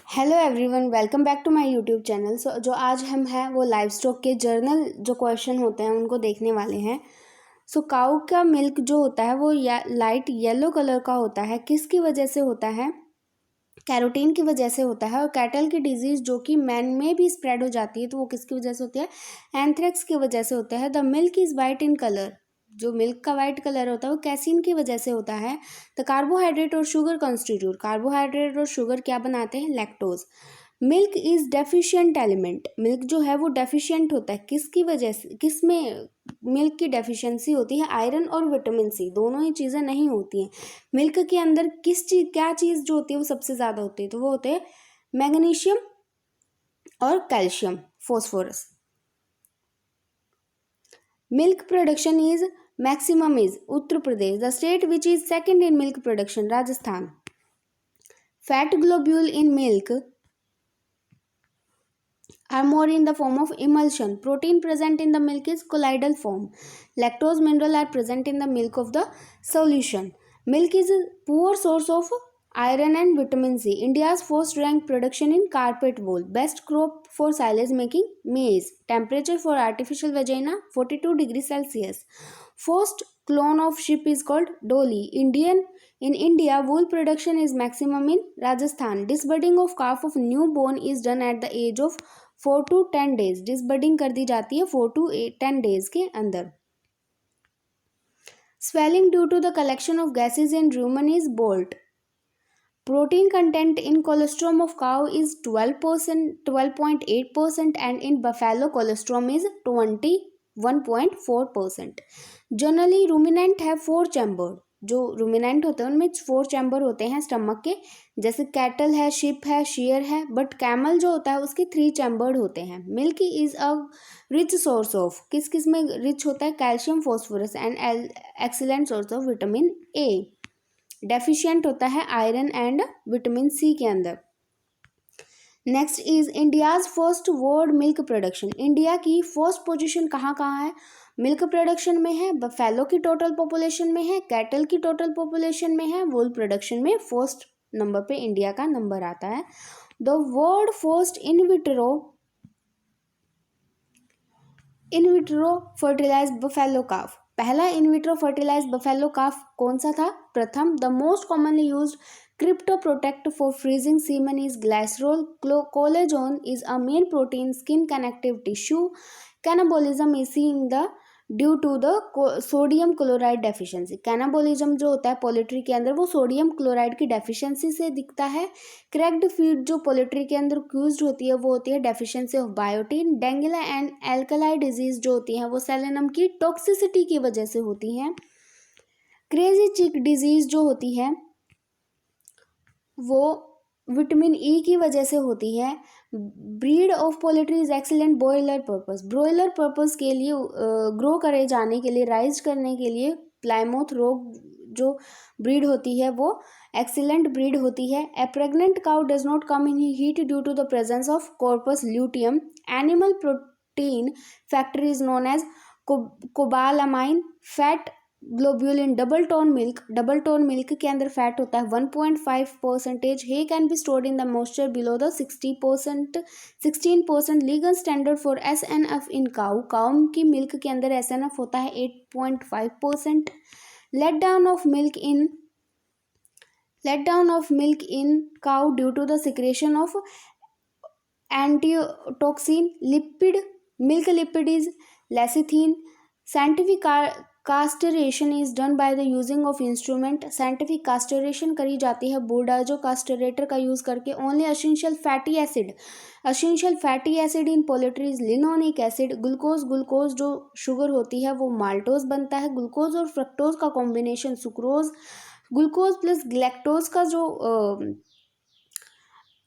Hello everyone, welcome back to my YouTube channel. So जो आज हम हैं वो लाइव स्टॉक के जर्नल जो क्वेश्चन होते हैं उनको देखने वाले हैं। सो काऊ का मिल्क जो होता है वो लाइट येलो कलर का होता है। किसकी वजह से होता है? कैरोटीन की वजह से होता है। और कैटल की डिजीज जो कि मैन में भी स्प्रेड हो जाती है तो वो किसकी वजह से होती है? एंथ्रेक्स की वजह से होता है। The milk is white in colour, जो मिल्क का वाइट कलर होता है वो कैसीन की वजह से होता है। द कार्बोहाइड्रेट और शुगर कॉन्स्टिट्यूट, कार्बोहाइड्रेट और शुगर क्या बनाते हैं? Lactose. Milk is deficient element, milk जो है वो डेफिशिएंट होता है। किसकी वजह से? किस में मिल्क की डेफिशिएंसी होती है? आयरन और विटामिन सी, दोनों ही चीज़ें नहीं होती हैं। मिल्क के अंदर क्या चीज़ जो होती है वो सबसे ज़्यादा होती है? तो वो होते हैं मैग्नीशियम और calcium, phosphorus. Milk production is maximum is Uttar Pradesh. The state which is second in milk production, Rajasthan. Fat globule in milk are more in the form of emulsion. Protein present in the milk is colloidal form. Lactose mineral are present in the milk of the solution. Milk is a poor source of iron and vitamin C. India's first ranked production in carpet wool. Best crop for silage making, maize. Temperature for artificial vagina 42 degrees Celsius. First clone of sheep is called Dolly. In India, wool production is maximum in Rajasthan. Disbudding of calf of newborn is done at the age of 4 to 10 days. डिसबडिंग कर दी जाती है 4 to 10 days के अंदर. Swelling due to the collection of gases in rumen is bolt. Protein content in colostrum of cow is 12%, 12.8%, and in buffalo colostrum is 21.4%. Generally, ruminant have 4 chamber. जो ruminant होते हैं उनमें 4 chamber होते हैं stomach के, जैसे कैटल है, ship है, शेयर है, बट कैमल जो होता है उसके 3 चैम्बर्ड होते हैं. Milk is a rich source of, किस किस में रिच होता है? Calcium, phosphorus and excellent source of vitamin A. Deficient होता है आयरन एंड विटामिन सी के अंदर. Next is India's first world milk production. India की फर्स्ट पोजीशन कहाँ कहाँ है? मिल्क प्रोडक्शन में है, बफेलो की टोटल पॉपुलेशन में है, कैटल की टोटल पॉपुलेशन में है, वूल प्रोडक्शन में फर्स्ट नंबर पे इंडिया का नंबर आता है. The world first in vitro fertilize buffalo calf. पहला in vitro fertilize buffalo calf कौन सा था? प्रथम. The most commonly used cryptoprotect for freezing semen is glycerol. Collagen is a main protein skin connective tissue. Cannibalism is seen due to the sodium chloride deficiency. Cannibalism जो होता है poultry के अंदर वो सोडियम क्लोराइड की deficiency से दिखता है. क्रैक्ड फीड जो पोल्ट्री के अंदर यूज्ड होती है वो होती है डेफिशिएंसी ऑफ बायोटीन. डेंगुला एंड एल्कलाई डिजीज जो होती है वो सेलेनम की टॉक्सिसिटी की वजह से होती हैं. क्रेजी चिक डिजीज जो होती है वो विटामिन ई की वजह से होती है. Breed of poultry is excellent broiler purpose. Broiler purpose के लिए ग्रो करे जाने के लिए, राइज करने के लिए प्लायमाउथ रोग जो ब्रीड होती है वो एक्सीलेंट ब्रीड होती है. A pregnant cow does not come in heat due to the presence of corpus luteum. Animal protein factor is known as cobalamin. Fat globule in double tone milk. Double tone milk के अंदर fat होता है 1.5%. He can be stored in the moisture below the 16%. Legal standard for SNF in cow. Cow की milk के अंदर SNF होता है 8.5%. Let down of milk in cow due to the secretion of antitoxin. Milk lipid is lecithin. Scientific castration is done by the using of instrument. Scientific castration करी जाती है बूढ़ा जो कास्टरेटर का यूज करके. Only essential fatty acid in poultry is linoleic acid. Glucose जो sugar होती है वो माल्टोज बनता है. ग्लूकोज और फ्रक्टोज का combination sucrose. Glucose plus galactose का जो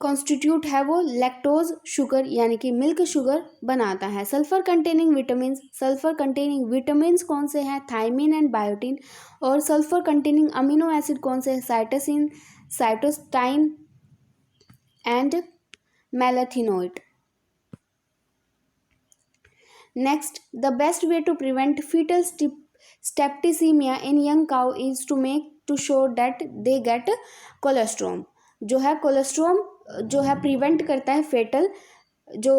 कॉन्स्टिट्यूट है वो लैक्टोज शुगर यानी कि मिल्क शुगर बनाता है. सल्फर कंटेनिंग विटामिन कौन से हैं? Thiamine and biotin. और सल्फर कंटेनिंग अमीनो एसिड कौन से हैं? Cytosine, cystine and methionine. Next, the best way to prevent foetal septicaemia in young cow is to show that they get colostrum. जो है colostrum जो है प्रिवेंट करता है फेटल जो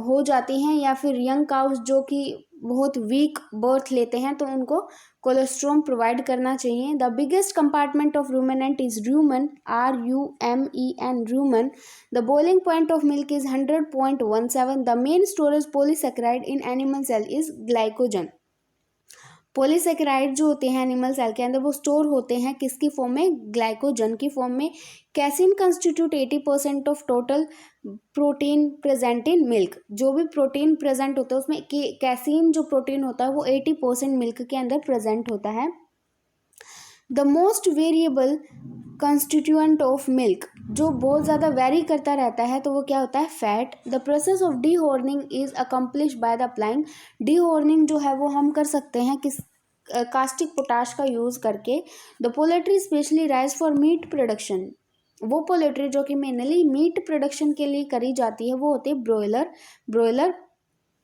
हो जाती हैं, या फिर यंग काउस जो कि बहुत वीक बर्थ लेते हैं तो उनको कोलेस्ट्रॉम प्रोवाइड करना चाहिए। The biggest compartment of ruminant is rumen, RUMEN, rumen. The boiling point of milk is 100.17। The main storage polysaccharide in animal cell is glycogen. Polysaccharide जो होते हैं एनिमल सेल के अंदर वो स्टोर होते हैं किसकी फॉर्म में? ग्लाइकोजन की फॉर्म में। Casein constitute 80% of total protein present in milk. जो भी प्रोटीन प्रेजेंट होता है उसमें कैसीन जो प्रोटीन होता है वो 80% मिल्क के अंदर प्रेजेंट होता है। The most variable constituent of milk, जो बहुत ज़्यादा वेरी करता रहता है तो वो क्या होता है? Fat. The process of dehorning is accomplish by the applying. Dehorning जो है वो हम कर सकते हैं किस? कास्टिक पोटाश का यूज़ करके। The poultry specially raise for meat production. वो पोल्ट्री जो कि मेनली मीट प्रोडक्शन के लिए करी जाती है वो होती है broiler.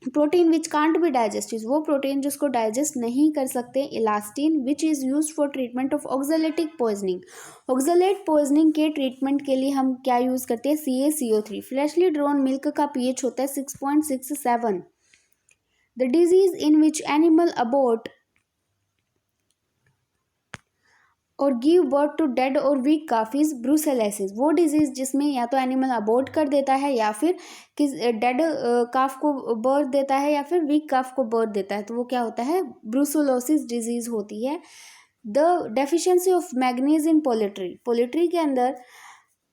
Protein which can't be digest, वो प्रोटीन जिसको डाइजेस्ट नहीं कर सकते। Elastin which is use for treatment of oxalatic poisoning. Oxalate poisoning के ट्रीटमेंट के लिए हम क्या यूज़ करते हैं? CaCO3। फ्रेशली ड्रोन मिल्क का pH होता है 6.67। The disease in which animal abort और गिव बर्थ टू डेड और वीक काफ इज ब्रूसेलोसिस। वो डिजीज जिसमें या तो एनिमल अबॉर्ट कर देता है या फिर किस डेड काफ को बर्थ देता है या फिर वीक काफ को बर्थ देता है, तो वो क्या होता है? ब्रूसेलोसिस डिजीज होती है। The deficiency of manganese in poultry के अंदर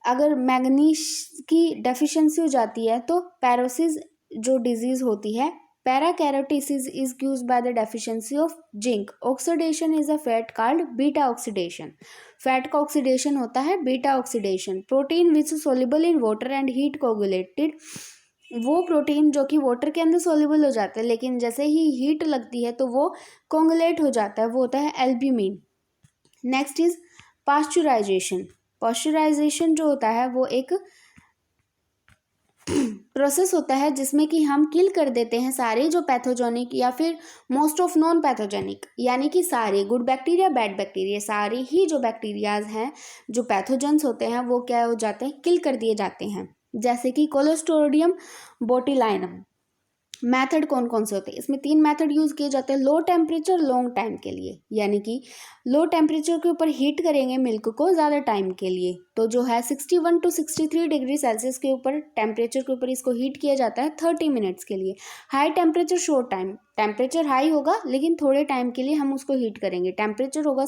अगर मैग्नीज की डेफिशिएंसी हो जाती है तो पैरोसिस जो डिजीज होती है। पैराकैरोटिसिस is caused by the deficiency of zinc. Oxidation is a fat called beta oxidation. Fat का ऑक्सीडेशन होता है beta oxidation. Protein which soluble in water and heat coagulated, वो प्रोटीन जो कि वाटर के अंदर सोल्यूबल हो जाता है लेकिन जैसे ही हीट लगती है तो वो कोगुलेट हो जाता है, वो होता है albumin. Next is pasteurisation. Pasteurisation जो होता है वो एक प्रोसेस होता है जिसमें कि हम किल कर देते हैं सारे जो पैथोजेनिक या फिर मोस्ट ऑफ नॉन पैथोजेनिक, यानी कि सारे गुड बैक्टीरिया बैड बैक्टीरिया सारे ही जो बैक्टीरियाज हैं जो पैथोजेंस होते हैं वो क्या हो जाते हैं? किल कर दिए जाते हैं। जैसे कि कोलोस्ट्रोडियम बोटिलाइनम। मेथड कौन कौन से होते हैं? इसमें 3 मेथड यूज़ किए जाते हैं लो टेम्परेचर लॉन्ग टाइम के लिए, यानी कि लो टेम्परेचर के ऊपर हीट करेंगे मिल्क को ज़्यादा टाइम के लिए, तो जो है 61 to 63 डिग्री सेल्सियस के ऊपर टेम्परेचर के ऊपर इसको हीट किया जाता है 30 मिनट्स के लिए। High temperature short time, temperature high होगा लेकिन थोड़े टाइम के लिए हम उसको हीट करेंगे। टेम्परेचर होगा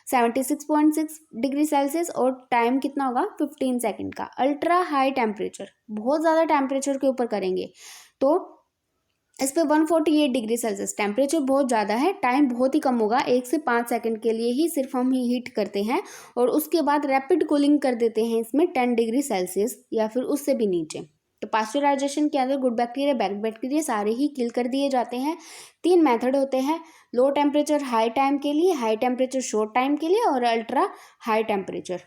76.6 डिग्री सेल्सियस और टाइम कितना होगा? 15 सेकंड का। अल्ट्रा हाई टेम्परेचर, बहुत ज़्यादा टेम्परेचर के ऊपर करेंगे तो इस पे 148 डिग्री सेल्सियस, टेम्परेचर बहुत ज़्यादा है, टाइम बहुत ही कम होगा, 1 से 5 सेकंड के लिए ही सिर्फ हम ही हीट करते हैं और उसके बाद रैपिड कूलिंग कर देते हैं इसमें 10 डिग्री सेल्सियस या फिर उससे भी नीचे। तो पास्चराइजेशन के अंदर गुड बैक्टीरिया बैड बैक्टीरिया सारे ही किल कर दिए जाते हैं। 3 मेथड होते हैं, लो टेम्परेचर हाई टाइम के लिए, हाई टेम्परेचर शॉर्ट टाइम के लिए और ultra high temperature.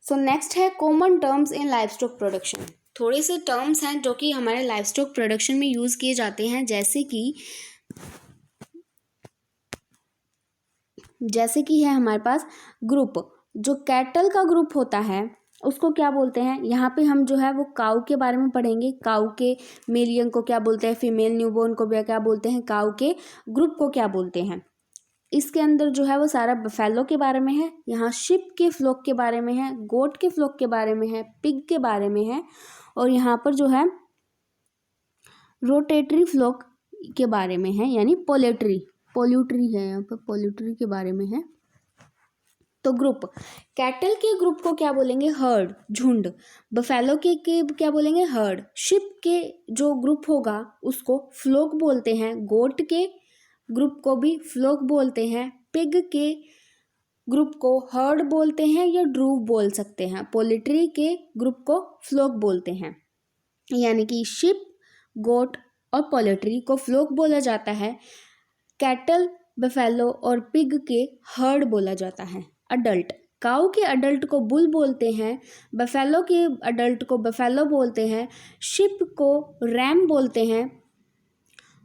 So next है common terms in livestock production. थोड़े से टर्म्स हैं जो कि हमारे लाइवस्टॉक प्रोडक्शन में यूज़ किए जाते हैं, जैसे कि है हमारे पास ग्रुप, जो कैटल का ग्रुप होता है उसको क्या बोलते हैं? यहाँ पे हम जो है वो काऊ के बारे में पढ़ेंगे। काऊ के मेल यंग को क्या बोलते हैं, फीमेल न्यूबॉर्न को भी क्या बोलते हैं, काऊ के ग्रुप को क्या बोलते हैं। इसके अंदर जो है वो सारा बफेलो के बारे में है, यहाँ शिप के फ्लॉक के बारे में है, गोट के फ्लॉक के बारे में है, पिग के बारे में है और यहाँ पर जो है रोटेटरी फ्लॉक के बारे में है, यानी पोल्ट्री है, यहाँ पर पोल्ट्री के बारे में है। तो ग्रुप, कैटल के ग्रुप को क्या बोलेंगे? हर्ड, झुंड। बफेलो के क्या बोलेंगे? हर्ड। शिप के जो ग्रुप होगा उसको फ्लॉक बोलते हैं, गोट के ग्रुप को भी फ्लॉक बोलते हैं, पिग के ग्रुप को हर्ड बोलते हैं या ड्रूव बोल सकते हैं, पोल्ट्री के ग्रुप को फ्लॉक बोलते हैं। यानी कि शिप, गोट और पोल्ट्री को फ्लॉक बोला जाता है, कैटल, बफेलो और पिग के हर्ड बोला जाता है। अडल्ट, काऊ के अडल्ट को बुल बोलते हैं, बफेलो के अडल्ट को बफेलो बोलते हैं, शिप को रैम बोलते हैं,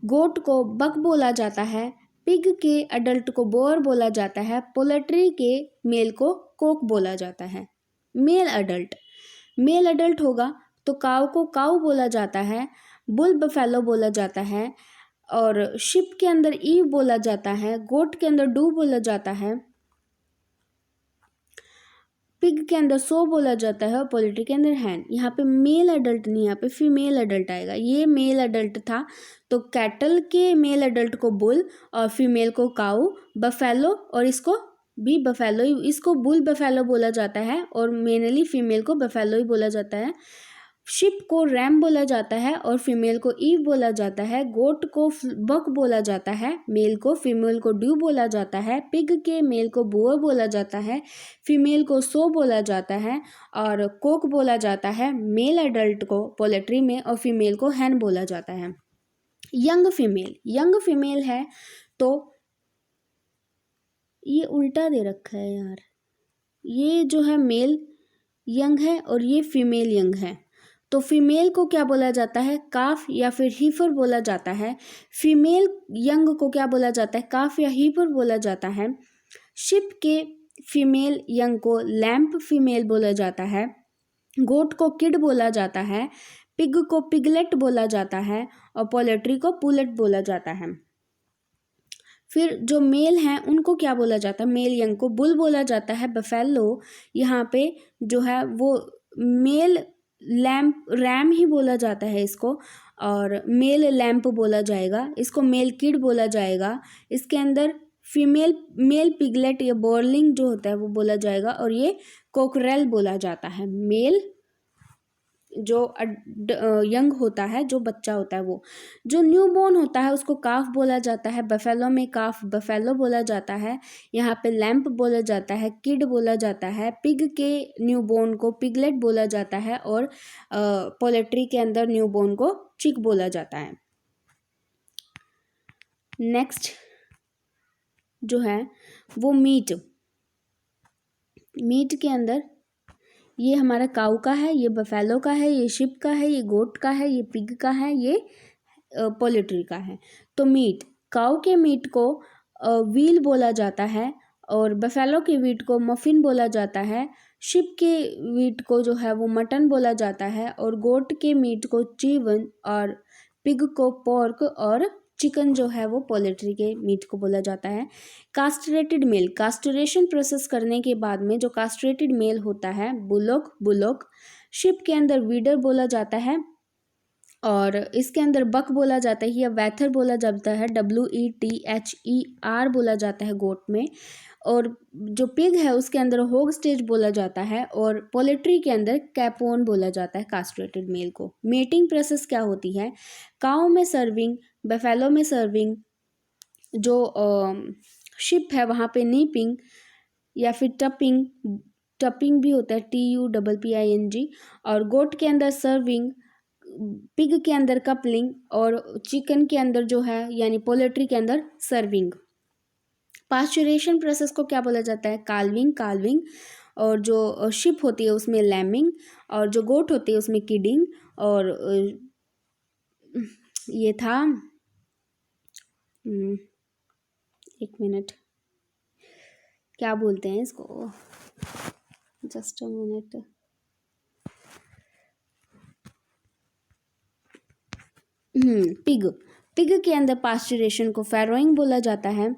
गोट को बक बोला जाता है, पिग के अडल्ट को बोअर बोला जाता है, पोल्ट्री के मेल को कोक बोला जाता है। मेल अडल्ट होगा तो काऊ को काऊ बोला जाता है, बुल बफेलो बोला जाता है, और शिप के अंदर ईव बोला जाता है, गोट के अंदर डू बोला जाता है, पिग के अंदर सो बोला जाता है, और पोल्ट्री के अंदर हैन। यहाँ पे मेल अडल्ट नहीं, यहाँ पे फीमेल अडल्ट आएगा। ये मेल अडल्ट था तो कैटल के मेल अडल्ट को बुल और फीमेल को काऊ, बफेलो और इसको भी बफेलो, इसको बुल बफेलो बोला जाता है और मेनली फीमेल को बफेलो ही बोला जाता है। शिप को रैम बोला जाता है और फीमेल को ईव बोला जाता है। गोट को बक बोला जाता है, मेल को, फीमेल को ड्यू बोला जाता है। पिग के मेल को बुअर बोला जाता है, फीमेल को सो बोला जाता है, और कोक बोला जाता है मेल अडल्ट को पोल्ट्री में, और फीमेल को हैन बोला जाता है। यंग फीमेल है तो ये उल्टा दे रखा है यार, ये जो है मेल यंग है और ये फीमेल यंग है। तो फीमेल को क्या बोला जाता है, काफ या फिर हीफर बोला जाता है। फीमेल यंग को क्या बोला जाता है, काफ या हीफर बोला जाता है। शिप के फीमेल यंग को लैम्प फीमेल बोला जाता है। गोट को किड बोला जाता है, पिग को पिगलेट बोला जाता है, और पोल्ट्री को पुलेट बोला जाता है। फिर जो मेल हैं उनको क्या बोला जाता है, मेल यंग को बुल बोला जाता है। बफेलो यहाँ पे जो है वो मेल रैम ही बोला जाता है इसको, और मेल लैम्प बोला जाएगा, इसको मेल किड बोला जाएगा। इसके अंदर मेल पिगलेट या बॉर्लिंग जो होता है वो बोला जाएगा, और ये कोकरेल बोला जाता है। मेल जो यंग होता है, जो बच्चा होता है, वो जो न्यूबॉर्न होता है उसको काफ बोला जाता है। बफेलो में काफ बफेलो बोला जाता है, यहाँ पे लैम्प बोला जाता है, किड बोला जाता है। पिग के न्यूबॉर्न को पिगलेट बोला जाता है, और पोल्ट्री के अंदर न्यूबॉर्न को चिक बोला जाता है। नेक्स्ट जो है वो मीट के अंदर ये हमारा काऊ का है, ये बफेलो का है, ये शिप का है, ये गोट का है, ये पिग का है, ये पोल्ट्री का है। तो मीट, काऊ के मीट को व्हील बोला जाता है, और बफेलो के मीट को मफिन बोला जाता है। शिप के मीट को जो है वो मटन बोला जाता है, और गोट के मीट को चीवन, और पिग को पोर्क, और चिकन जो है वो पोल्ट्री के मीट को बोला जाता है। कास्ट्रेटेड मेल, कास्ट्रेशन प्रोसेस करने के बाद में जो कास्ट्रेटेड मेल होता है, बुलोक। शिप के अंदर वीडर बोला जाता है, और इसके अंदर बक बोला जाता है या वैथर बोला जाता है, WETHER बोला जाता है गोट में। और जो पिग है उसके अंदर होग स्टेज बोला जाता है, और पोल्ट्री के अंदर कैपोन बोला जाता है कास्ट्रेटेड मेल को। मेटिंग प्रोसेस क्या होती है, काऊ में सर्विंग, बफेलो में सर्विंग, जो शिप है वहाँ पे नीपिंग या फिर टपिंग भी होता है, TUPPING, और गोट के अंदर सर्विंग, पिग के अंदर कपलिंग, और चिकन के अंदर जो है यानी पोल्ट्री के अंदर सर्विंग। पास्चुरेशन प्रोसेस को क्या बोला जाता है, काल्विंग, और जो शिप होती है उसमें लैमिंग, और जो गोट होती है उसमें किडिंग, और ये था 1 मिनट, क्या बोलते हैं इसको, जस्ट अ मिनट, पिग के अंदर पास्चुरेशन को फैरोइंग बोला जाता है,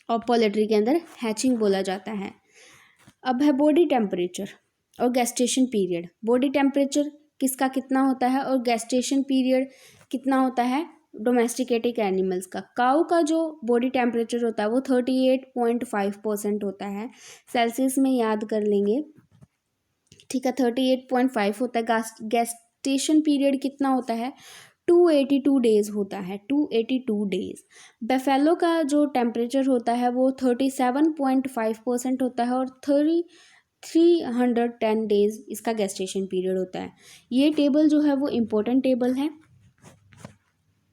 और पोल्ट्री के अंदर हैचिंग बोला जाता है। अब है बॉडी टेम्परेचर और गेस्टेशन पीरियड। बॉडी टेम्परेचर किसका कितना होता है और गेस्टेशन पीरियड कितना होता है डोमेस्टिकेटेड एनिमल्स का। काऊ का जो बॉडी टेम्परेचर होता है वो 38.5% होता है, सेल्सियस में याद कर लेंगे, ठीक है। 38.5 होता है। गेस्टेशन पीरियड कितना होता है, 282 डेज होता है, 282 डेज। बफेलो का जो टेम्परेचर होता है वो 37.5% होता है, और 310 डेज इसका गेस्टेशन पीरियड होता है। ये टेबल जो है वो इम्पोर्टेंट टेबल है।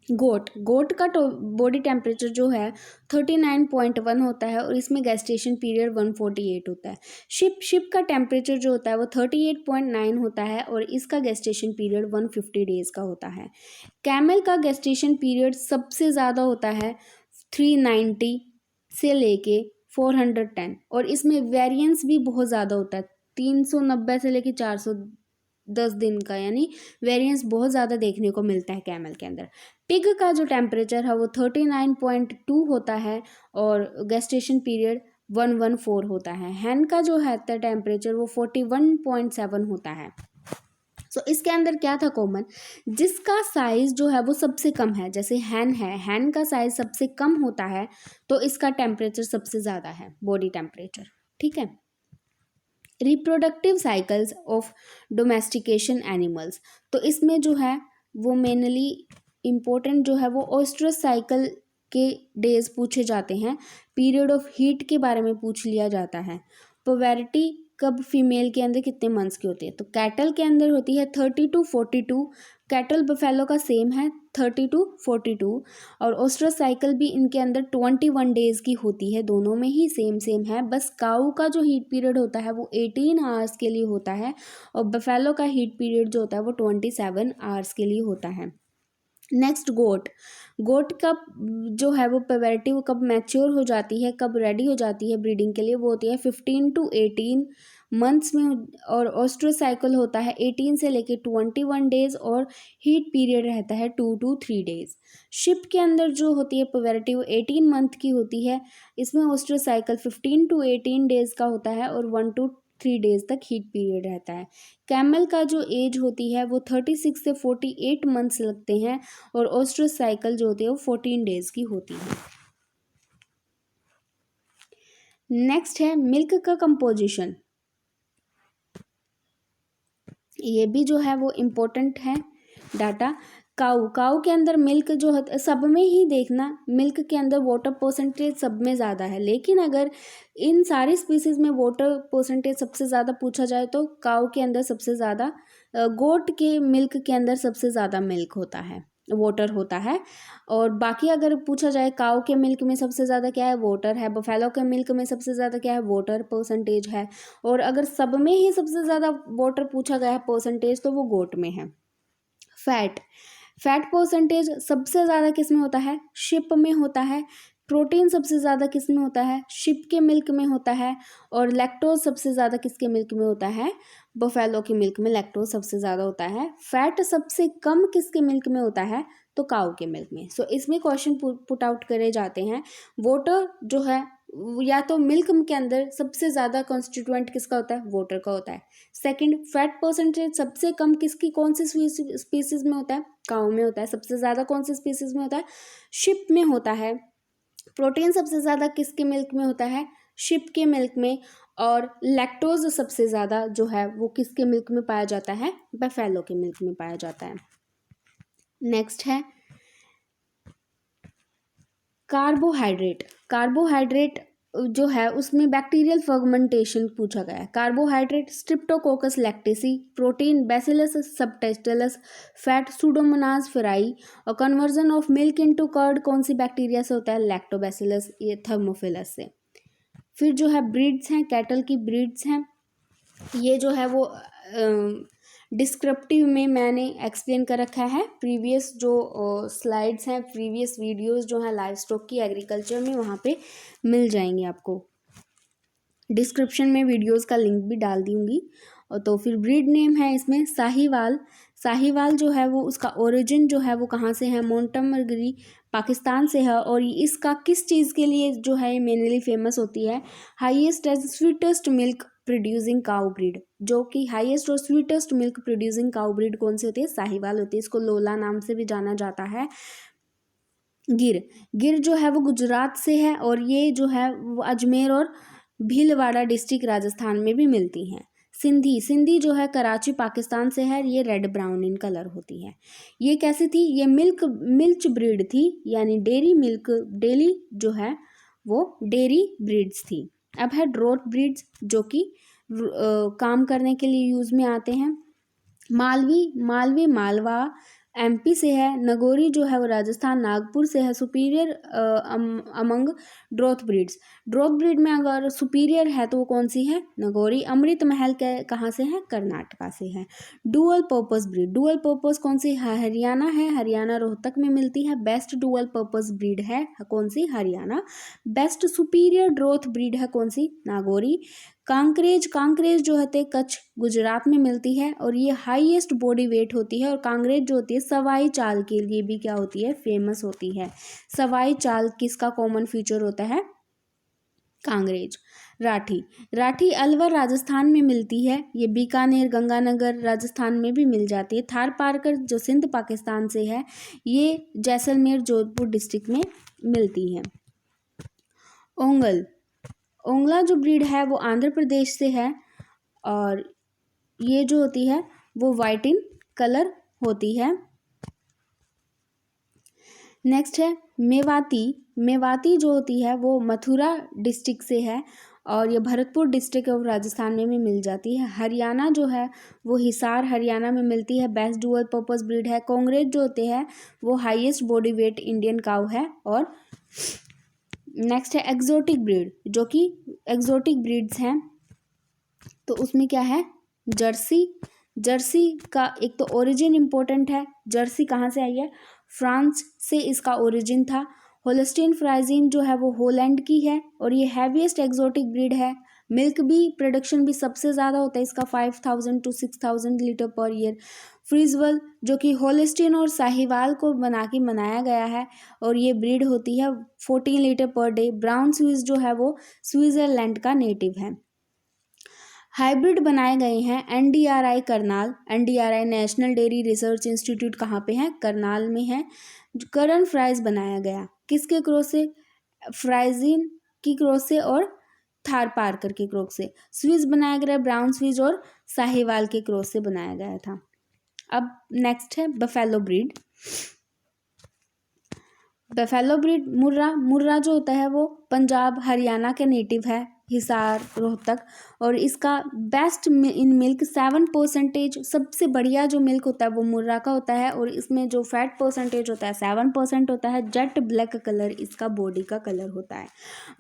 गोट का बॉडी टेम्परेचर जो है 39.1 होता है, और इसमें गेस्टेशन पीरियड 148 होता है। शिप का टेम्परेचर जो होता है वो 38.9 होता है, और इसका गेस्टेशन पीरियड 150 डेज का होता है। कैमल का गेस्टेशन पीरियड सबसे ज़्यादा होता है, 390 से लेके 410, और इसमें वेरिएंस भी बहुत ज़्यादा होता है, 390 से लेके 410 दिन का, यानी वेरिएंस बहुत ज़्यादा देखने को मिलता है कैमल के अंदर। पिग का जो टेम्परेचर है वो 39.2 होता है और गेस्टेशन पीरियड 114 होता है। हैन का जो है टेम्परेचर वो 41.7 होता है। सो इसके अंदर क्या था कॉमन, जिसका साइज जो है वो सबसे कम है, जैसे हैन है, हैन का साइज सबसे कम होता है तो इसका टेम्परेचर सबसे ज़्यादा है, बॉडी टेम्परेचर, ठीक है। Reproductive cycles of domestication animals, तो इसमें जो है वो मेनली इम्पोर्टेंट जो है वो ओस्ट्रस साइकिल के डेज पूछे जाते हैं। पीरियड ऑफ हीट के बारे में पूछ लिया जाता है। पोवेरिटी कब फीमेल के अंदर कितने मंथ्स की होती है, तो कैटल के अंदर होती है 30 to 42, कैटल बफेलो का सेम है 30 to 42, और ओस्ट्रस साइकिल भी इनके अंदर 21 डेज की होती है, दोनों में ही सेम है। बस काऊ का जो हीट पीरियड होता है वो 18 आवर्स के लिए होता है और बफेलो का हीट पीरियड जो होता है वो 27 आवर्स के लिए होता है। नेक्स्ट गोट, गोट कब जो है वो प्यूबर्टी वो कब मैच्योर हो जाती है, कब रेडी हो जाती है ब्रीडिंग के लिए, वो होती है 15 to 18 मंथ्स में, और ओस्ट्रोसाइकिल होता है 18 से लेके 21 डेज और हीट पीरियड रहता है 2 to 3 डेज। शिप के अंदर जो होती है प्यूबर्टी वो 18 मंथ की होती है, इसमें ओस्ट्रोसाइकिल 15 to 18 डेज का होता है और 1 to 3 डेज तक हीट पीरियड रहता है। कैमल का जो एज होती है वो 36 से 48 मंथ्स लगते हैं और ओस्ट्रस साइकिल जो होती है वो 14 डेज की होती है। नेक्स्ट है मिल्क का कंपोजिशन, ये भी जो है वो इम्पोर्टेंट है डाटा। काऊ के अंदर मिल्क जो है सब में ही देखना, मिल्क के अंदर वाटर परसेंटेज सब में ज़्यादा है, लेकिन अगर इन सारी स्पीसीज में वाटर परसेंटेज सबसे ज़्यादा पूछा जाए तो काऊ के अंदर सबसे ज़्यादा, गोट के मिल्क के अंदर सबसे ज़्यादा मिल्क होता है, वाटर होता है। और बाकी अगर पूछा जाए काऊ के मिल्क में सबसे ज़्यादा क्या है, वाटर है। बफेलो के मिल्क में सबसे ज़्यादा क्या है, वाटर परसेंटेज है। और अगर सब में ही सबसे ज़्यादा वाटर पूछा गया है परसेंटेज तो वो गोट में है। फैट परसेंटेज सबसे ज़्यादा किस में होता है, शिप में होता है। प्रोटीन सबसे ज़्यादा किस में होता है, शिप के मिल्क में होता है। और लैक्टोज सबसे ज़्यादा किसके मिल्क में होता है, बफेलो के मिल्क में लैक्टोज सबसे ज़्यादा होता है। फैट सबसे कम किसके मिल्क में होता है, तो काऊ के मिल्क में। सो इसमें क्वेश्चन पुट आउट करे जाते हैं। वाटर जो है या तो मिल्क के अंदर सबसे ज़्यादा कॉन्स्टिट्यूएंट किसका होता है, वाटर का होता है। सेकंड, फैट परसेंटेज सबसे कम किसकी कौन सी स्पीसीज में होता है, काऊ में होता है। सबसे ज़्यादा कौन सी स्पीसीज में होता है, शिप में होता है। प्रोटीन सबसे ज़्यादा किसके मिल्क में होता है, शिप के मिल्क में। और लैक्टोज सबसे ज़्यादा जो है वो किसके मिल्क में पाया जाता है, बफेलो के मिल्क में पाया जाता है। नेक्स्ट है कार्बोहाइड्रेट जो है उसमें बैक्टीरियल फर्मेंटेशन पूछा गया है। Carbohydrate streptococcus lactis, protein bacillus subtilis, fat pseudomonas fragi, और conversion of milk into curd कौन सी बैक्टीरिया से होता है, लैक्टोबैसिलस, ये थर्मोफिलस से। फिर जो है ब्रीड्स हैं, कैटल की ब्रीड्स हैं, ये जो है वो डिस्क्रिप्टिव में मैंने एक्सप्लेन कर रखा है। प्रीवियस जो स्लाइड्स हैं, प्रीवियस वीडियोस जो हैं लाइव स्टॉक की एग्रीकल्चर में, वहाँ पे मिल जाएंगे आपको। डिस्क्रिप्शन में वीडियोस का लिंक भी डाल दूँगी। और तो फिर ब्रीड नेम है इसमें साहिवाल जो है वो उसका ओरिजिन जो है वो कहाँ से है, मोंटगमरी पाकिस्तान से है। और इसका किस चीज़ के लिए जो है मेनली फेमस होती है, highest and sweetest milk producing cow breed, जो कि हाईएस्ट और स्वीटेस्ट मिल्क प्रोड्यूसिंग काऊ ब्रीड कौन सी होती है, साहिवाल होती है। इसको लोला नाम से भी जाना जाता है। गिर जो है वो गुजरात से है और ये जो है वो अजमेर और भीलवाड़ा डिस्ट्रिक्ट राजस्थान में भी मिलती हैं। सिंधी जो है कराची पाकिस्तान से है, ये रेड ब्राउन इन कलर होती है। ये कैसी थी, ये मिल्च ब्रीड थी, यानी डेली जो है वो डेयरी ब्रीड्स थी। अब है ड्रॉट ब्रीड्स जो कि काम करने के लिए यूज़ में आते हैं। मालवी मालवा एमपी से है। नगोरी जो है वो राजस्थान नागपुर से है। Superior among drought breeds, drought breed में अगर सुपीरियर है तो वो कौन सी है? नगोरी। अमृत महल के कहाँ से है? कर्नाटका से है। Dual purpose breed, dual purpose कौन सी है? हरियाणा है, हरियाणा रोहतक में मिलती है। बेस्ट डुअल पर्पस ब्रीड है कौन सी? Haryana. Best superior drought breed है कौन सी? नागौरी। कांकरेज, कांकरेज जो होते हैं कच्छ गुजरात में मिलती है और ये हाईएस्ट बॉडी वेट होती है। और कांकरेज जो होती है सवाई चाल के लिए भी क्या होती है? फेमस होती है। सवाई चाल किसका कॉमन फीचर होता है? कांकरेज। राठी, राठी अलवर राजस्थान में मिलती है। ये बीकानेर गंगानगर राजस्थान में भी मिल जाती है। थारपारकर जो सिंध पाकिस्तान से है, ये जैसलमेर जोधपुर डिस्ट्रिक्ट में मिलती है। ओंगल, ओंगला जो ब्रीड है वो आंध्र प्रदेश से है और ये जो होती है वो वाइट इन कलर होती है। नेक्स्ट है मेवाती, मेवाती जो होती है वो मथुरा डिस्ट्रिक्ट से है और ये भरतपुर डिस्ट्रिक्ट ऑफ राजस्थान में भी मिल जाती है। हरियाणा जो है वो हिसार हरियाणा में मिलती है। बेस्ट डुअल पर्पस ब्रीड है। कांकरेज जो होते हैं वो highest body weight Indian cow है। और नेक्स्ट है एक्सोटिक ब्रीड, जो कि एक्सोटिक ब्रीड्स हैं तो उसमें क्या है? जर्सी, जर्सी का एक तो ओरिजिन इम्पोर्टेंट है। जर्सी कहाँ से आई है? फ्रांस से इसका ओरिजिन था। होल्स्टीन फ्राइजीन जो है वो होलैंड की है और ये हैवीएस्ट एक्सोटिक ब्रीड है। मिल्क भी प्रोडक्शन भी सबसे ज़्यादा होता है इसका 5000 to 6000 लीटर पर ईयर। फ्रीजवल जो कि होल्स्टीन और साहिवाल को बना के बनाया गया है और ये ब्रीड होती है 14 litre per day. Brown Swiss जो है वो स्विट्जरलैंड का नेटिव है। हाइब्रिड बनाए गए हैं NDRI Karnal, NDRI national dairy research institute कहाँ पे है? करनाल में है। करन फ्राइज बनाया गया किसके क्रॉस से? फ्राइजीन की क्रॉस से और थार पारकर के क्रॉस से। स्विस बनाया गया ब्राउन स्विस और साहिवाल के क्रॉस से बनाया गया था। अब नेक्स्ट है बफेलो ब्रीड। बफेलो ब्रीड मुर्रा, मुर्रा जो होता है वो पंजाब हरियाणा के नेटिव है। हिसार रोहतक और इसका बेस्ट इन मिल्क 7%, सबसे बढ़िया जो मिल्क होता है वो मुर्रा का होता है और इसमें जो फैट परसेंटेज होता है 7% होता है। जेट ब्लैक कलर इसका बॉडी का कलर होता है।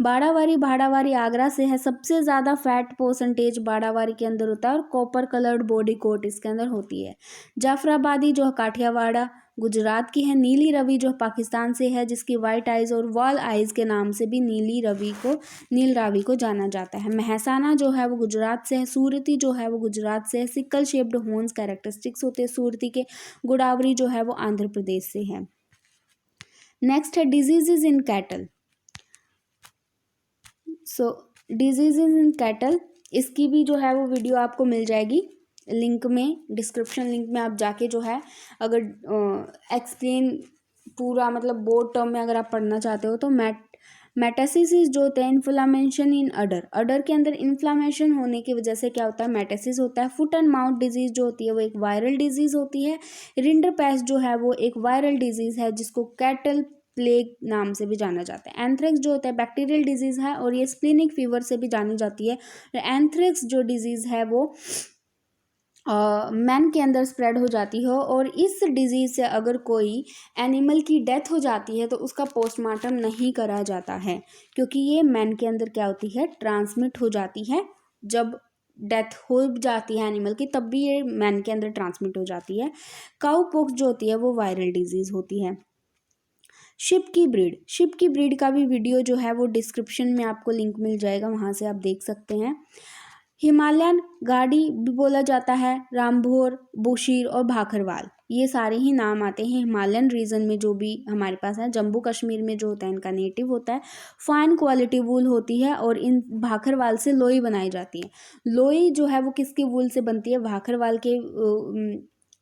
बाड़ावारी, बाड़ावारी आगरा से है। सबसे ज़्यादा फैट परसेंटेज बाड़ावारी के अंदर होता है और कॉपर कलर्ड बॉडी कोट इसके अंदर होती है। जाफराबादी जो काठियावाड़ा गुजरात की है। नीली रवि जो पाकिस्तान से है जिसकी वाइट आइज और वॉल आइज के नाम से भी नील रावी को जाना जाता है। महसाना जो है वो गुजरात से है। सूरती जो है वो गुजरात से है। सिकल शेप्ड हॉर्न्स कैरेक्टरिस्टिक्स होते हैं सूरती के। गोदावरी जो है वो आंध्र प्रदेश से है। नेक्स्ट है diseases in cattle. So diseases in cattle, इसकी भी जो है वो वीडियो आपको मिल जाएगी लिंक में, डिस्क्रिप्शन लिंक में आप जाके जो है अगर एक्सप्लेन पूरा मतलब बोर्ड टर्म में अगर आप पढ़ना चाहते हो तो मेटासिस जो होते हैं इन्फ्लामेशन इन अडर, अडर के अंदर इन्फ्लामेशन होने की वजह से क्या होता है? मेटासिस होता है। फुट एंड माउथ डिजीज जो होती है वो एक वायरल डिजीज होती है। रिंडर पेस्ट जो है वो एक वायरल डिजीज है जिसको कैटल प्लेग नाम से भी जाना जाता है। एंथ्रेक्स जो होता है बैक्टीरियल डिजीज है और ये स्प्लिनिक फीवर से भी जानी जाती है। एंथ्रेक्स जो डिजीज है वो मैन के अंदर स्प्रेड हो जाती हो और इस डिजीज़ से अगर कोई एनिमल की डेथ हो जाती है तो उसका पोस्टमार्टम नहीं करा जाता है क्योंकि ये मैन के अंदर क्या होती है? ट्रांसमिट हो जाती है। जब डेथ हो जाती है एनिमल की तब भी ये मैन के अंदर ट्रांसमिट हो जाती है। काउ पॉक्स जो होती है वो वायरल डिजीज़ होती है। शिप की ब्रीड, शिप की ब्रीड का भी वीडियो जो है वो डिस्क्रिप्शन में आपको लिंक मिल जाएगा, वहाँ से आप देख सकते हैं। हिमालयन गाड़ी भी बोला जाता है। रामभोर, बुशीर और भाखरवाल ये सारे ही नाम आते हैं हिमालयन रीजन में जो भी हमारे पास है। जम्मू कश्मीर में जो होता है इनका नेटिव होता है। फाइन क्वालिटी वूल होती है और इन भाखरवाल से लोई बनाई जाती है। लोई जो है वो किसकी वूल से बनती है? भाखरवाल के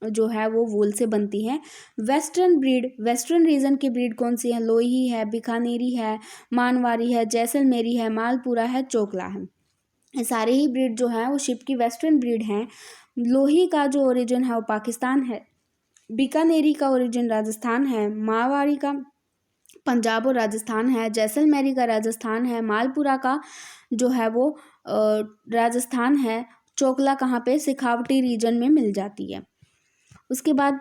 जो है वो वूल से बनती है। वेस्टर्न ब्रीड, वेस्टर्न रीजन की ब्रीड कौन सी है? लोही है, बीकानेरी है, मानवारी है, जैसलमेरी है, मालपुरा है, चोकला है। ये सारे ही ब्रीड जो है वो शिप की वेस्टर्न ब्रीड हैं। लोही का जो ओरिजिन है वो पाकिस्तान है। बीकानेरी का ओरिजिन राजस्थान है। मारवाड़ी का पंजाब और राजस्थान है। जैसलमेरी का राजस्थान है। मालपुरा का जो है वो राजस्थान है। चोकला कहाँ पे? शेखावटी रीजन में मिल जाती है। उसके बाद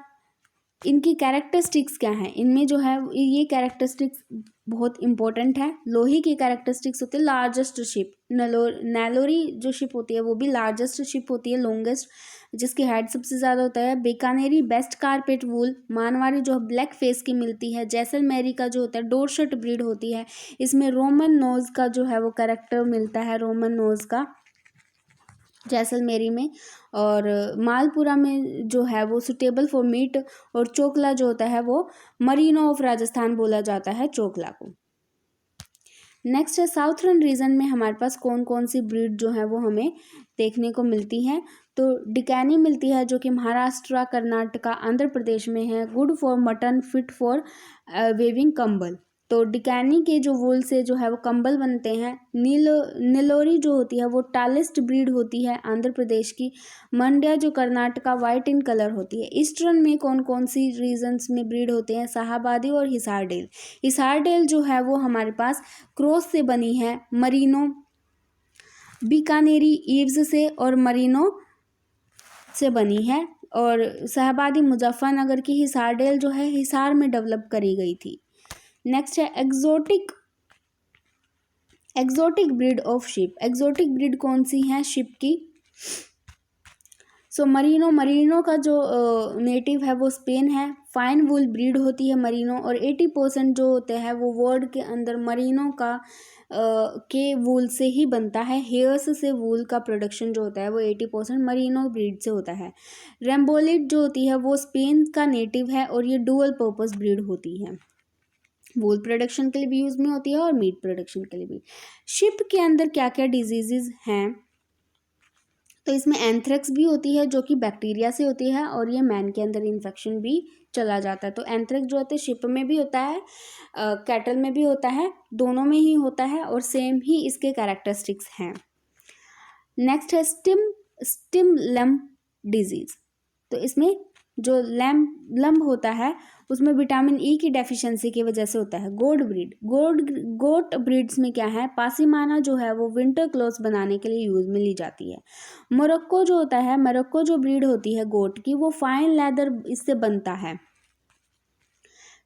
इनकी कैरेक्टरिस्टिक्स क्या हैं, इनमें जो है ये कैरेक्टरिस्टिक्स बहुत इंपॉर्टेंट है। लोही की कैरेक्टरिस्टिक्स होती है लार्जेस्ट शिप, नेलोरी जो शिप होती है वो भी लार्जेस्ट शिप होती है, लॉन्गेस्ट, जिसकी हाइट सबसे ज़्यादा होता है। बीकानेरी बेस्ट कारपेट वूल, मानवारी जो ब्लैक फेस की मिलती है। जैसलमेरी का जो होता है डोरशट ब्रीड होती है, इसमें रोमन नोज का जो है वो कैरेक्टर मिलता है, रोमन नोज का जैसलमेरी में। और मालपुरा में जो है वो सुटेबल फॉर मीट, और चोकला जो होता है वो मरीनो ऑफ राजस्थान बोला जाता है चोकला को। नेक्स्ट है साउथर्न रीजन में हमारे पास कौन कौन सी ब्रीड जो है वो हमें देखने को मिलती हैं। तो डिकैनी मिलती है जो कि महाराष्ट्र, कर्नाटका, आंध्र प्रदेश में है। Good for mutton, fit for weaving कंबल। तो डिकैनी के जो वूल से जो है वो कंबल बनते हैं। नीलोरी जो होती है वो टालेस्ट ब्रीड होती है आंध्र प्रदेश की। मंड्या जो कर्नाटका, वाइट इन कलर होती है। ईस्टर्न में कौन कौन सी रीजन्स में ब्रीड होते हैं, शाहाबादी और हिसारडेल। हिसारडेल जो है वो हमारे पास क्रॉस से बनी है, मरीनो बीकानेरी ईव्स से और मरीनो से बनी है। और शाहाबादी मुजफ्फरनगर की, हिसारडेल जो है हिसार में डेवलप करी गई थी। नेक्स्ट है exotic breed of ship. Exotic breed कौन सी है शिप की? सो मरीनो का जो नेटिव है वो स्पेन है। फाइन वूल ब्रीड होती है मरीनो, और 80% जो होते हैं वो वर्ल्ड के अंदर मरीनो का के वूल से ही बनता है। हेयर्स से वूल का प्रोडक्शन जो होता है वो 80% मरीनो ब्रीड से होता है। रेम्बोलिड जो होती है वो स्पेन का नेटिव है, और ये डुअल पर्पस ब्रीड होती है, वूल प्रोडक्शन के लिए भी यूज में होती है और मीट प्रोडक्शन के लिए भी। शिप के अंदर क्या क्या डिजीजेज हैं? तो इसमें एंथ्रेक्स भी होती है जो कि बैक्टीरिया से होती है, और ये मैन के अंदर इन्फेक्शन भी चला जाता है। तो एंथ्रेक्स जो होता है शिप में भी होता है, कैटल में भी होता है, दोनों में ही होता है, और सेम ही इसके कैरेक्टरिस्टिक्स हैं। नेक्स्ट है स्टिम लम्प डिजीज। तो इसमें जो लम्प होता है उसमें विटामिन ई की डेफिशिएंसी की वजह से होता है। गोट ब्रीड्स में क्या है, पासीमाना जो है वो विंटर क्लोथ्स बनाने के लिए यूज में ली जाती है। मोरक्को जो होता है, मोरक्को जो ब्रीड होती है गोट की, वो फाइन लेदर इससे बनता है।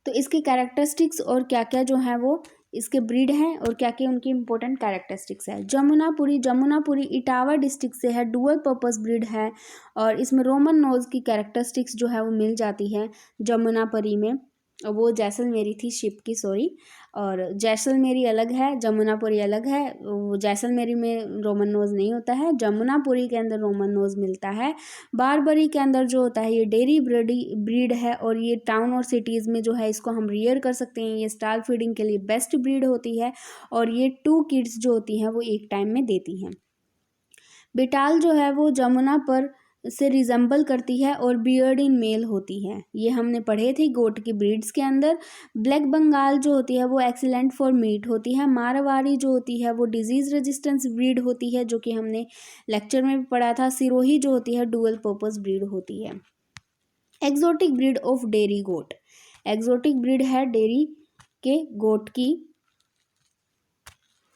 तो इसके कैरेक्टरिस्टिक्स और क्या क्या जो है वो इसके ब्रीड हैं और क्या क्या उनकी इंपॉर्टेंट कैरेक्टरिस्टिक्स है। जमुनापुरी इटावा डिस्ट्रिक्ट से है, डुअल पर्पस ब्रीड है, और इसमें रोमन नोज की कैरेक्टरिस्टिक्स जो है वो मिल जाती है जमुनापुरी में। वो जैसलमेरी थी शिप की, सॉरी, और जैसलमेरी अलग है, जमुनापुरी अलग है। वो जैसलमेरी में रोमन नोज नहीं होता है, जमुनापुरी के अंदर रोमन नोज मिलता है। बारबरी के अंदर जो होता है ये डेयरी ब्रीड है, और ये टाउन और सिटीज़ में जो है इसको हम रियर कर सकते हैं। ये स्टार फीडिंग के लिए बेस्ट ब्रीड होती है, और ये 2 किड्स जो होती हैं वो एक टाइम में देती हैं। बिटाल जो है वो जमुना पर से रिजेंबल करती है और बियर्ड इन मेल होती है, ये हमने पढ़े थे गोट की ब्रीड्स के अंदर। ब्लैक बंगाल जो होती है वो एक्सीलेंट फॉर मीट होती है। मारवाड़ी जो होती है वो डिजीज रेजिस्टेंस ब्रीड होती है, जो कि हमने लेक्चर में भी पढ़ा था। सिरोही जो होती है डुअल पर्पस ब्रीड होती है। Exotic breed of dairy goat. Exotic breed है डेयरी के गोट की,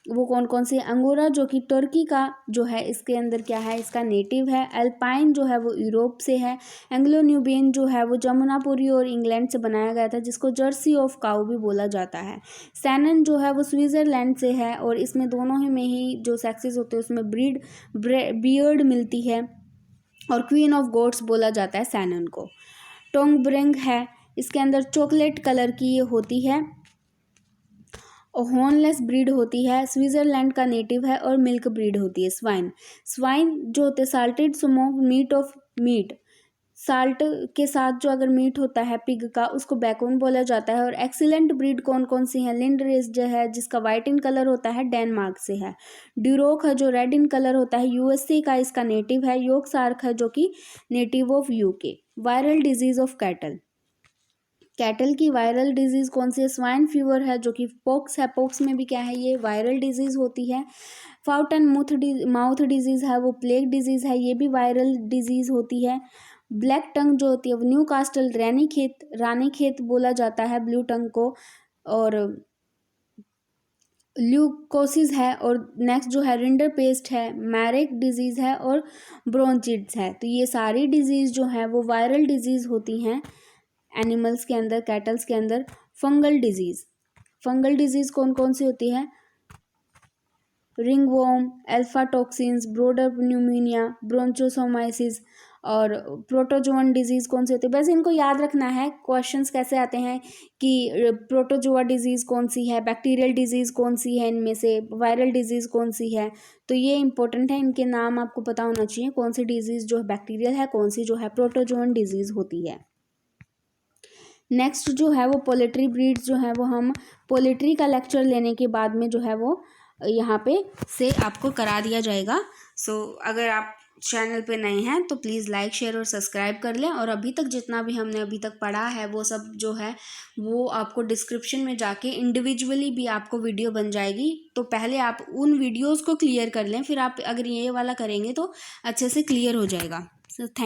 वो कौन कौन सी? अंगोरा जो कि तुर्की का जो है, इसके अंदर क्या है, इसका नेटिव है। अल्पाइन जो है वो यूरोप से है। एंग्लो न्यूबियन जो है वो जमुनापुरी और इंग्लैंड से बनाया गया था, जिसको जर्सी ऑफ काऊ भी बोला जाता है। सैनन जो है वो स्विट्जरलैंड से है, और इसमें दोनों ही में ही जो सेक्सेस होते हैं उसमें बियर्ड मिलती है, और क्वीन ऑफ गोट्स बोला जाता है सैनन को। टोंगब्रेंग है, इसके अंदर चॉकलेट कलर की ये होती है, हॉर्नलेस ब्रीड होती है, स्विट्जरलैंड का नेटिव है, और मिल्क ब्रीड होती है। स्वाइन जो होते हैं साल्टेड स्मोक मीट, साल्ट के साथ जो अगर मीट होता है पिग का, उसको बैकोन बोला जाता है। और एक्सीलेंट ब्रीड कौन कौन सी है? लिंड रेस जो है जिसका वाइट इन कलर होता है, डेनमार्क से है। ड्यूरोक है जो रेड इन कलर होता है, यूएसए का इसका नेटिव है। योर्कशायर है जो कि native of UK. Viral disease of cattle की वायरल डिजीज कौन सी है? स्वाइन फीवर है जो कि पोक्स है, पोक्स में भी क्या है, ये वायरल डिजीज होती है। फाउट एंड माउथ डिजीज है वो प्लेग डिजीज है, ये भी वायरल डिजीज होती है। ब्लैक टंग जो होती है वो न्यू कास्टल रानीखेत बोला जाता है ब्लू टंग को, और ल्यूकोसिस है। और नेक्स्ट जो है रिंडर पेस्ट है, मैरिक डिजीज है, और ब्रोंचिट्स है। तो ये सारी डिजीज जो है वो वायरल डिजीज होती हैं। एनिमल्स के अंदर, कैटल्स के अंदर। फंगल डिजीज़, फंगल डिजीज़ कौन कौन सी होती है? Ringworm, alpha toxins, brooder pneumonia, bronchosomycosis और प्रोटोजोअन डिजीज़ कौन सी होती है? बस इनको याद रखना है। क्वेश्चंस कैसे आते हैं कि प्रोटोजोआ डिजीज़ कौन सी है, बैक्टीरियल डिजीज़ कौन सी है, इनमें से वायरल डिजीज़ कौन सी है। तो ये इंपॉर्टेंट है, इनके नाम आपको पता होना चाहिए, कौन सी डिजीज़ जो है बैक्टीरियल है, कौन सी जो है प्रोटोजोअन डिजीज़ होती है। नेक्स्ट जो है वो पोल्ट्री ब्रीड्स जो है वो हम पोल्ट्री का लेक्चर लेने के बाद में जो है वो यहाँ पे से आपको करा दिया जाएगा। सो अगर आप चैनल पे नए हैं तो प्लीज़ लाइक शेयर और सब्सक्राइब कर लें। और अभी तक जितना भी हमने अभी तक पढ़ा है वो सब जो है वो आपको डिस्क्रिप्शन में जाके इंडिविजुअली भी आपको वीडियो बन जाएगी। तो पहले आप उन वीडियोज़ को क्लियर कर लें, फिर आप अगर ये वाला करेंगे तो अच्छे से क्लियर हो जाएगा। So thank